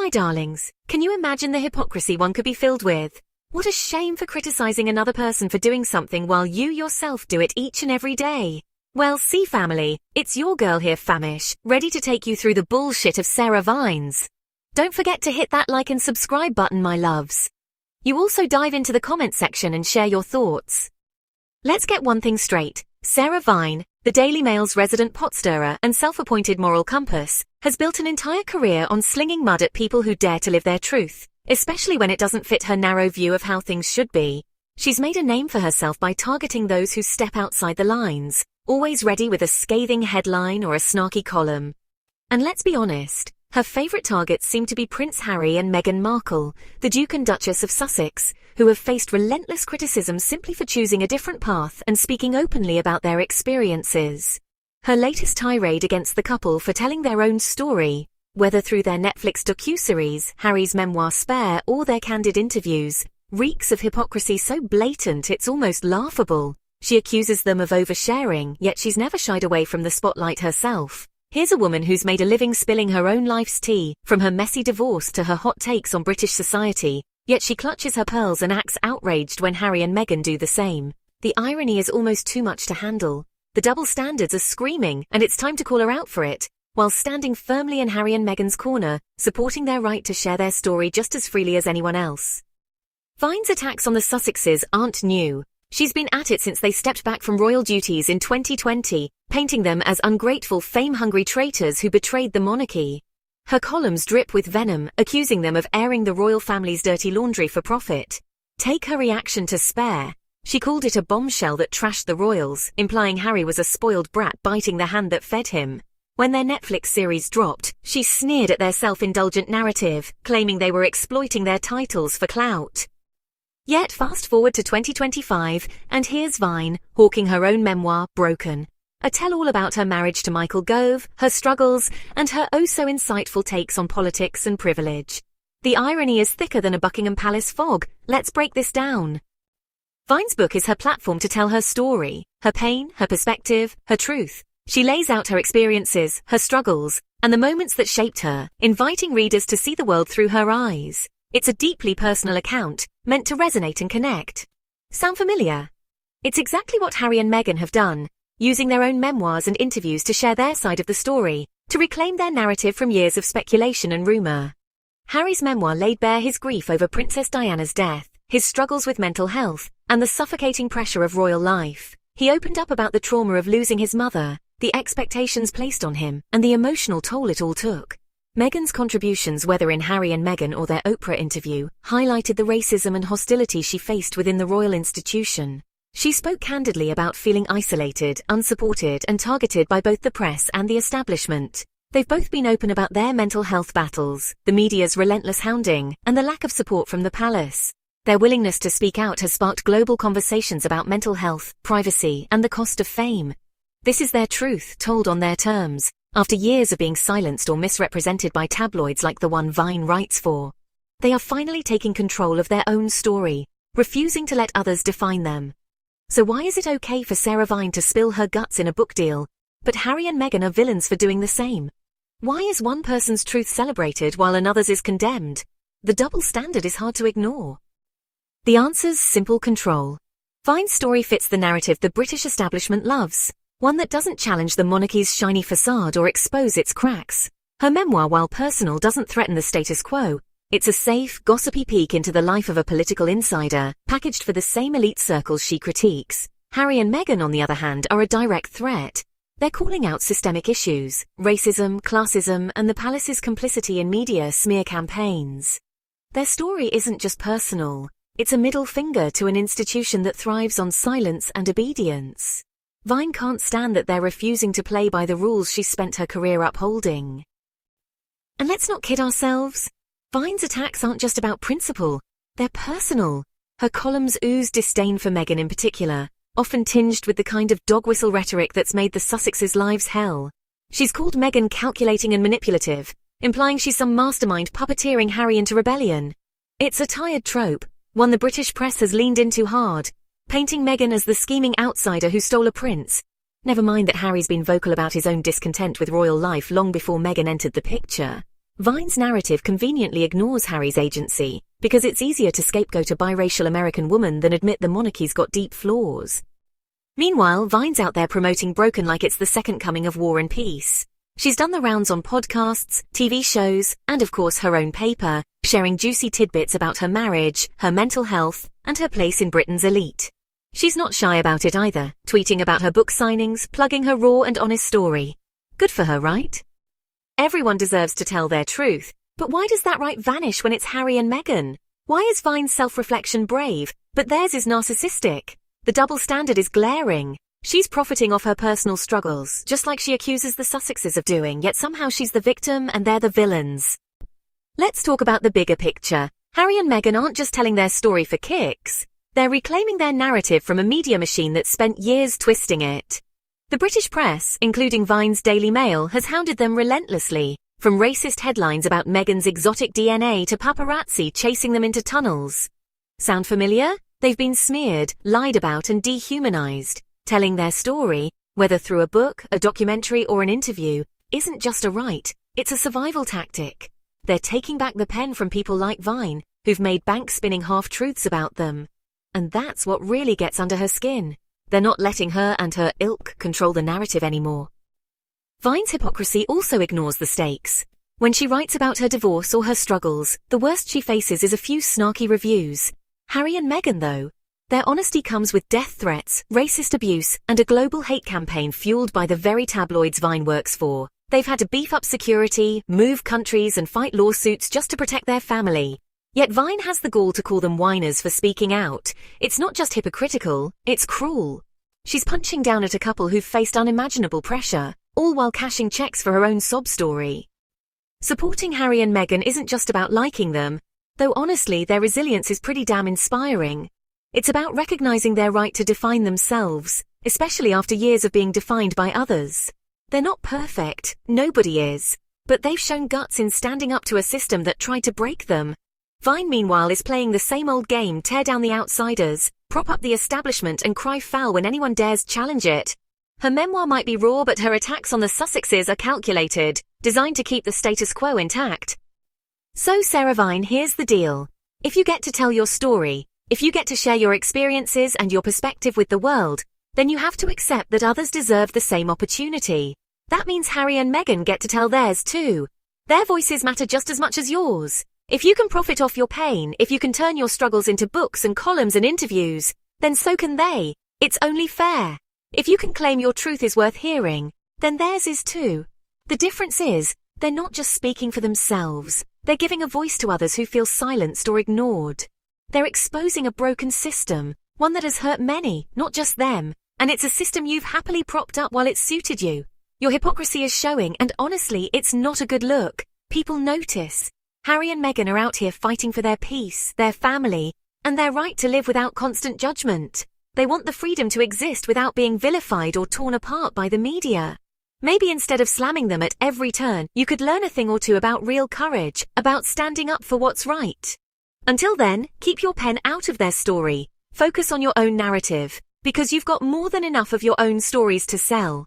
my darlings, can you imagine the hypocrisy one could be filled with? What a shame for criticizing another person for doing something while you yourself do it each and every day. Well, see family, it's your girl here Famish, ready to take you through the bullshit of Sarah Vines. Don't forget to hit that like and subscribe button, my loves. You also dive into the comment section and share your thoughts. Let's get one thing straight. Sarah Vine, the Daily Mail's resident pot stirrer and self-appointed moral compass, has built an entire career on slinging mud at people who dare to live their truth, especially when it doesn't fit her narrow view of how things should be. She's made a name for herself by targeting those who step outside the lines, always ready with a scathing headline or a snarky column. And let's be honest, her favourite targets seem to be Prince Harry and Meghan Markle, the Duke and Duchess of Sussex, who have faced relentless criticism simply for choosing a different path and speaking openly about their experiences. Her latest tirade against the couple for telling their own story, whether through their Netflix docuseries, Harry's memoir Spare, or their candid interviews, reeks of hypocrisy so blatant it's almost laughable. She accuses them of oversharing, yet she's never shied away from the spotlight herself. Here's a woman who's made a living spilling her own life's tea, from her messy divorce to her hot takes on British society, yet she clutches her pearls and acts outraged when Harry and Meghan do the same. The irony is almost too much to handle. The double standards are screaming, and it's time to call her out for it, while standing firmly in Harry and Meghan's corner, supporting their right to share their story just as freely as anyone else. Vine's attacks on the Sussexes aren't new. She's been at it since they stepped back from royal duties in 2020, painting them as ungrateful, fame-hungry traitors who betrayed the monarchy. Her columns drip with venom, accusing them of airing the royal family's dirty laundry for profit. Take her reaction to Spare. She called it a bombshell that trashed the royals, implying Harry was a spoiled brat biting the hand that fed him. When their Netflix series dropped, she sneered at their self-indulgent narrative, claiming they were exploiting their titles for clout. Yet fast forward to 2025, and here's Vine, hawking her own memoir, Broken. A tell-all about her marriage to Michael Gove, her struggles, and her oh-so-insightful takes on politics and privilege. The irony is thicker than a Buckingham Palace fog. Let's break this down. Vine's book is her platform to tell her story, her pain, her perspective, her truth. She lays out her experiences, her struggles, and the moments that shaped her, inviting readers to see the world through her eyes. It's a deeply personal account, meant to resonate and connect. Sound familiar? It's exactly what Harry and Meghan have done, using their own memoirs and interviews to share their side of the story, to reclaim their narrative from years of speculation and rumour. Harry's memoir laid bare his grief over Princess Diana's death, his struggles with mental health, and the suffocating pressure of royal life. He opened up about the trauma of losing his mother, the expectations placed on him, and the emotional toll it all took. Meghan's contributions, whether in Harry and Meghan or their Oprah interview, highlighted the racism and hostility she faced within the royal institution. She spoke candidly about feeling isolated, unsupported, and targeted by both the press and the establishment. They've both been open about their mental health battles, the media's relentless hounding, and the lack of support from the palace. Their willingness to speak out has sparked global conversations about mental health, privacy, and the cost of fame. This is their truth, told on their terms, after years of being silenced or misrepresented by tabloids like the one Vine writes for. They are finally taking control of their own story, refusing to let others define them. So why is it okay for Sarah Vine to spill her guts in a book deal, but Harry and Meghan are villains for doing the same? Why is one person's truth celebrated while another's is condemned? The double standard is hard to ignore. The answer's simple: control. Vine's story fits the narrative the British establishment loves. One that doesn't challenge the monarchy's shiny facade or expose its cracks. Her memoir, while personal, doesn't threaten the status quo. It's a safe, gossipy peek into the life of a political insider, packaged for the same elite circles she critiques. Harry and Meghan, on the other hand, are a direct threat. They're calling out systemic issues, racism, classism, and the palace's complicity in media smear campaigns. Their story isn't just personal. It's a middle finger to an institution that thrives on silence and obedience. Vine can't stand that they're refusing to play by the rules she's spent her career upholding. And let's not kid ourselves. Vine's attacks aren't just about principle, they're personal. Her columns ooze disdain for Meghan in particular, often tinged with the kind of dog-whistle rhetoric that's made the Sussexes' lives hell. She's called Meghan calculating and manipulative, implying she's some mastermind puppeteering Harry into rebellion. It's a tired trope, one the British press has leaned into hard, painting Meghan as the scheming outsider who stole a prince. Never mind that Harry's been vocal about his own discontent with royal life long before Meghan entered the picture. Vine's narrative conveniently ignores Harry's agency, because it's easier to scapegoat a biracial American woman than admit the monarchy's got deep flaws. Meanwhile, Vine's out there promoting Broken like it's the second coming of War and Peace. She's done the rounds on podcasts, TV shows, and of course her own paper, sharing juicy tidbits about her marriage, her mental health, and her place in Britain's elite. She's not shy about it either, tweeting about her book signings, plugging her raw and honest story. Good for her, right? Everyone deserves to tell their truth, but why does that right vanish when it's Harry and Meghan? Why is Vine's self-reflection brave, but theirs is narcissistic? The double standard is glaring. She's profiting off her personal struggles, just like she accuses the Sussexes of doing, yet somehow she's the victim and they're the villains. Let's talk about the bigger picture. Harry and Meghan aren't just telling their story for kicks. They're reclaiming their narrative from a media machine that spent years twisting it. The British press, including Vine's Daily Mail, has hounded them relentlessly, from racist headlines about Meghan's exotic DNA to paparazzi chasing them into tunnels. Sound familiar? They've been smeared, lied about and dehumanized. Telling their story, whether through a book, a documentary or an interview, isn't just a right, it's a survival tactic. They're taking back the pen from people like Vine, who've made bank spinning half-truths about them. And that's what really gets under her skin. They're not letting her and her ilk control the narrative anymore. Vine's hypocrisy also ignores the stakes. When she writes about her divorce or her struggles, the worst she faces is a few snarky reviews. Harry and Meghan, though, their honesty comes with death threats, racist abuse, and a global hate campaign fueled by the very tabloids Vine works for. They've had to beef up security, move countries, and fight lawsuits just to protect their family. Yet Vine has the gall to call them whiners for speaking out. It's not just hypocritical, it's cruel. She's punching down at a couple who've faced unimaginable pressure, all while cashing checks for her own sob story. Supporting Harry and Meghan isn't just about liking them, though honestly their resilience is pretty damn inspiring. It's about recognizing their right to define themselves, especially after years of being defined by others. They're not perfect, nobody is, but they've shown guts in standing up to a system that tried to break them. Vine, meanwhile, is playing the same old game, tear down the outsiders, prop up the establishment and cry foul when anyone dares challenge it. Her memoir might be raw, but her attacks on the Sussexes are calculated, designed to keep the status quo intact. So Sarah Vine, here's the deal. If you get to tell your story, if you get to share your experiences and your perspective with the world, then you have to accept that others deserve the same opportunity. That means Harry and Meghan get to tell theirs too. Their voices matter just as much as yours. If you can profit off your pain, if you can turn your struggles into books and columns and interviews, then so can they. It's only fair. If you can claim your truth is worth hearing, then theirs is too. The difference is, they're not just speaking for themselves. They're giving a voice to others who feel silenced or ignored. They're exposing a broken system, one that has hurt many, not just them, and it's a system you've happily propped up while it suited you. Your hypocrisy is showing, and honestly, it's not a good look. People notice. Harry and Meghan are out here fighting for their peace, their family, and their right to live without constant judgment. They want the freedom to exist without being vilified or torn apart by the media. Maybe instead of slamming them at every turn, you could learn a thing or two about real courage, about standing up for what's right. Until then, keep your pen out of their story. Focus on your own narrative, because you've got more than enough of your own stories to sell.